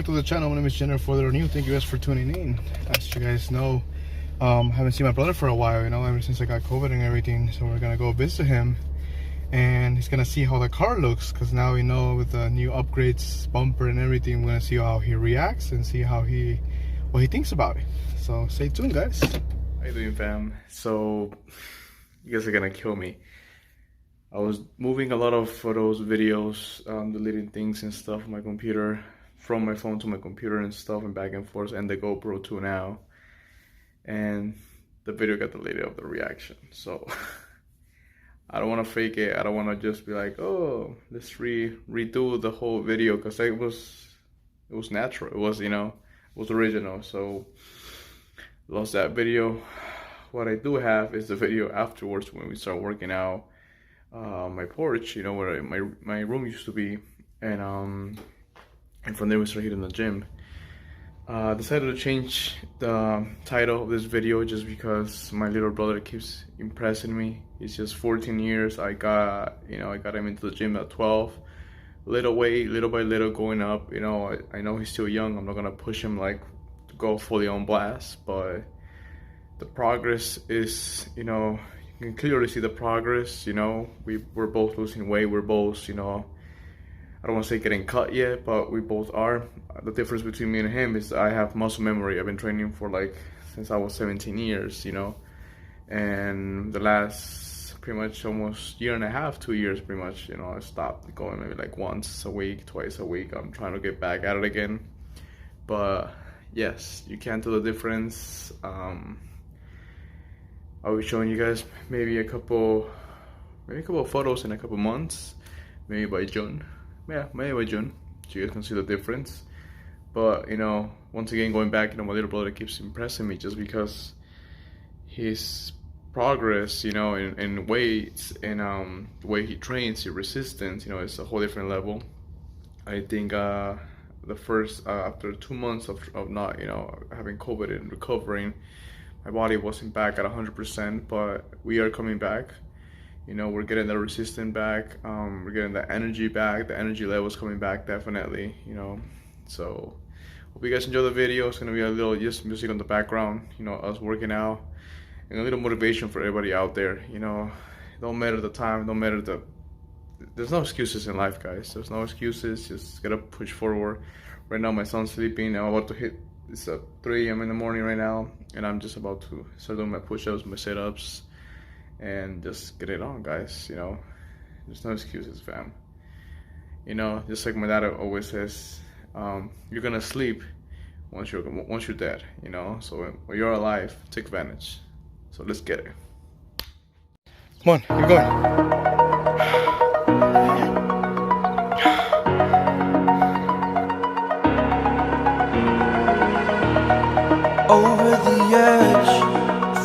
back to the channel. My name is Jenner. For the new, thank you guys for tuning in. As you guys know, haven't seen my brother for a while, you know, ever since I got COVID and everything. So we're gonna go visit him, and he's gonna see how the car looks, because now, you know, with the new upgrades, bumper and everything, we're gonna see how he reacts and see how what he thinks about it. So stay tuned, guys. How you doing, fam? So you guys are gonna kill me. I was moving a lot of photos, videos, deleting things and stuff on my computer, from my phone to my computer and stuff, and back and forth, and the GoPro 2 now. And the video got deleted of the reaction. So I don't want to fake it. I don't want to just be like, oh, let's redo the whole video, because it was natural. It was, you know, it was original. So lost that video. What I do have is the video afterwards when we start working out. My porch, you know, where my room used to be, and from there we started hitting the gym. Decided to change the title of this video just because my little brother keeps impressing me. He's just 14 years. I got him into the gym at 12. Little weight, little by little, going up. You know, I know he's still young. I'm not gonna push him like to go fully on blast, but the progress is, you know, you can clearly see the progress. You know, we're both losing weight. We're both, you know, I don't want to say getting cut yet, but we both are. The difference between me and him is I have muscle memory. I've been training for like since I was 17 years, you know, and the last pretty much almost year and a half, 2 years pretty much, you know, I stopped going maybe like once a week, twice a week. I'm trying to get back at it again. But yes, you can tell the difference. I'll be showing you guys maybe a couple of photos in a couple months, maybe by June. Yeah, maybe by June, so you guys can see the difference. But, you know, once again, going back, you know, my little brother keeps impressing me just because his progress, you know, in weights and the way he trains, his resistance, you know, it's a whole different level. I think the first after 2 months of not, you know, having COVID and recovering, my body wasn't back at 100%, but we are coming back. You know, we're getting the resistance back. We're getting the energy back. The energy levels coming back, definitely. You know, so hope you guys enjoy the video. It's gonna be a little just music on the background. You know, us working out, and a little motivation for everybody out there. You know, don't matter the time. Don't matter there's no excuses in life, guys. There's no excuses. Just gotta push forward. Right now, my son's sleeping. I'm about to hit. It's 3 a.m. in the morning right now, and I'm just about to start doing my push-ups, my sit-ups, and just get it on, guys. You know, there's no excuses, fam. You know, just like my dad always says, you're gonna sleep once you're dead. You know, so when you're alive, take advantage. So let's get it. Come on, keep going. Over the edge,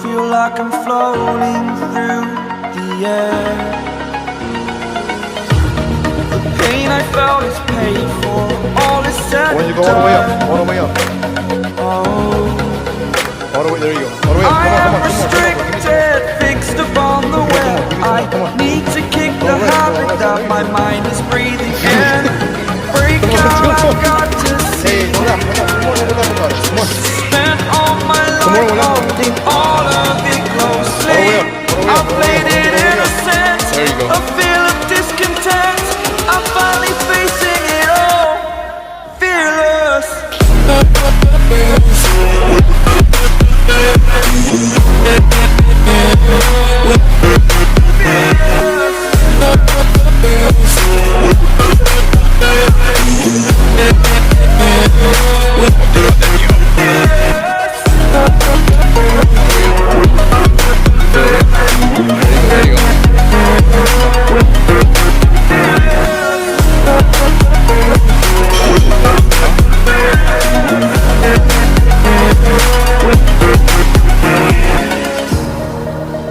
feel like I'm floating through the air. The pain I felt is paid for, all is said When you go all the way up. Oh, All the way, there you go. All the way up. I Come am on. restricted, fixed upon the web. I need to kick the habit that my mind is breathing in. Break out, I've got to see. Hey, come on. Spent all my life holding all of it closely. I played it innocent, a feel of discontent. I'm finally facing it all, fearless.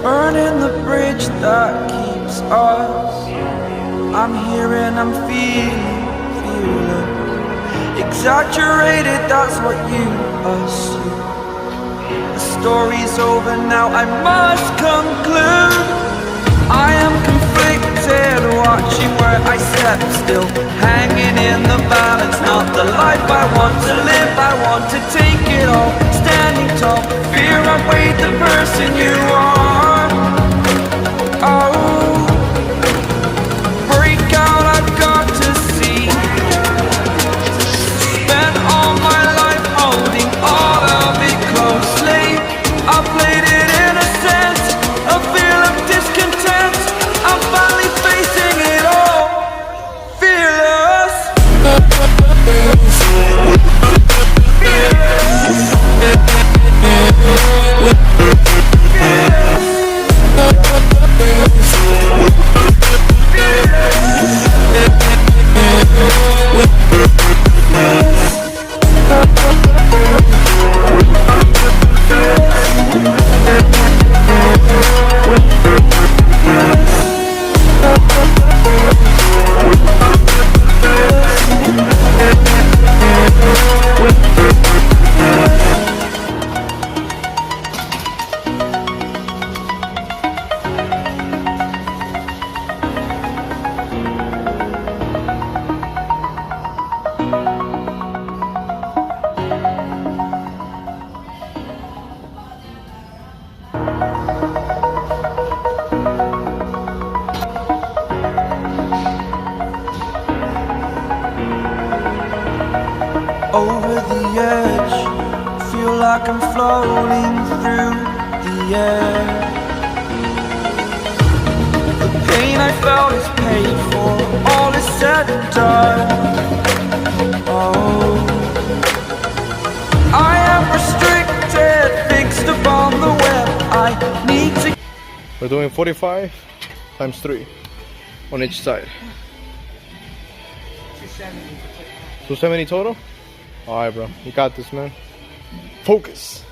Burning the bridge that keeps us. I'm here and I'm feeling exaggerated, that's what you assume. The story's over now, I must conclude. I am conflicted. restricted, watching where I step still, hanging in the balance. Not the life I want to live, I want to take it all, standing tall. Fear I weighed the person you are. Oh, break out, I've got to see. Spent all my life holding all of it closely. I played it innocent, a feel of discontent. I'm finally facing it all, fearless. Over the edge, feel like I'm floating through the air. The pain I felt is paid for, all is said and done. Oh, I am restricted, fixed upon the web. I need to. We're doing 45 times 3 on each side. 270 total? Alright, bro. You got this, man. Focus.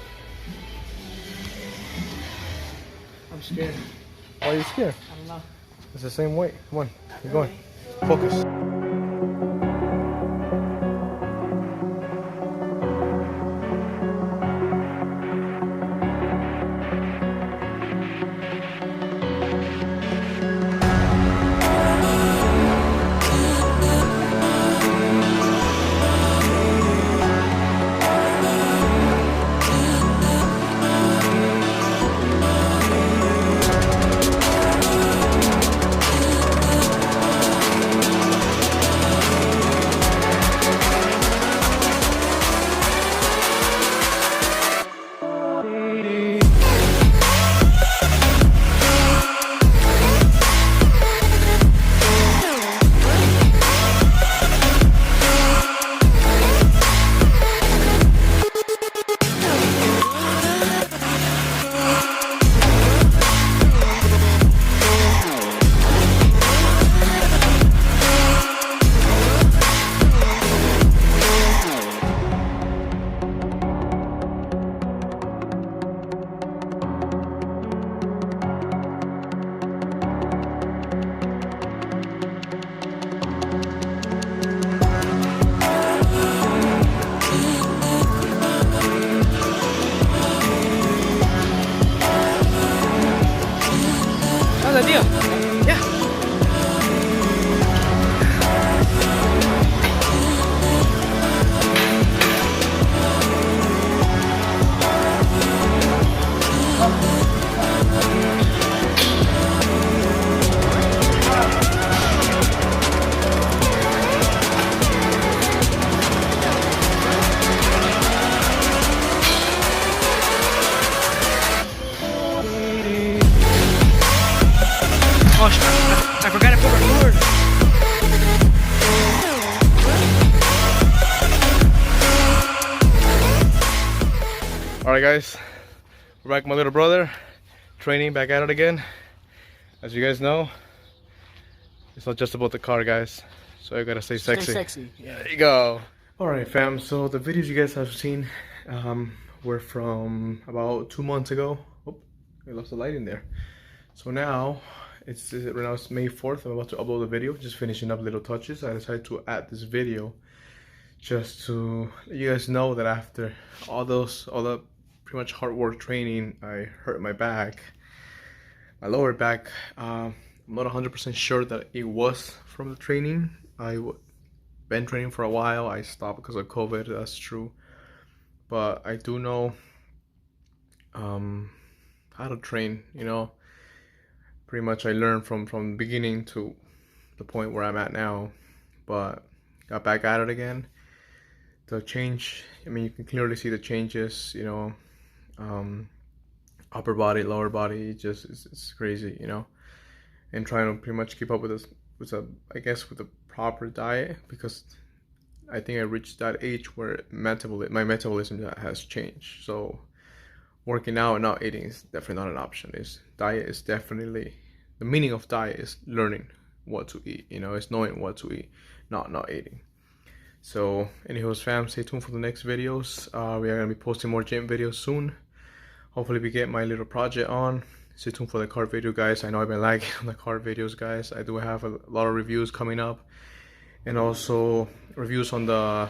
I'm scared. Why are you scared? I don't know. It's the same weight. Come on. Keep going. Focus. idea. Yeah. Oh, I forgot to put record. Alright guys, we're back with my little brother, training back at it again. As you guys know, it's not just about the car, guys, so you gotta stay sexy. Stay sexy, yeah. There you go. Alright fam, so the videos you guys have seen were from about 2 months ago. Oh, I lost the light in there. So now, right now it's May 4th, I'm about to upload the video, just finishing up little touches. I decided to add this video just to let you guys know that after all the pretty much hard work training, I hurt my back, my lower back. I'm not 100% sure that it was from the training. Been training for a while. I stopped because of COVID, that's true. But I do know how to train, you know. Pretty much I learned from the beginning to the point where I'm at now. But got back at it again. The change, I mean, you can clearly see the changes, you know. Upper body, lower body, it's crazy, you know. And trying to pretty much keep up with this, with a proper diet, because I think I reached that age where my metabolism has changed. So working out and not eating is definitely not an option. Diet is definitely, the meaning of diet is learning what to eat, you know. It's knowing what to eat, not eating. So anyways, fam, stay tuned for the next videos. We are gonna be posting more gym videos soon. Hopefully we get my little project on. Stay tuned for the card video, guys. I know I've been lagging on the card videos, guys. I do have a lot of reviews coming up, and also reviews on the,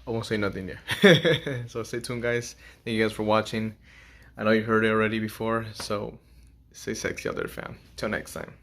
I won't say nothing yet. So stay tuned, guys. Thank you guys for watching. I know you heard it already before, so stay sexy out there, fam. Till next time.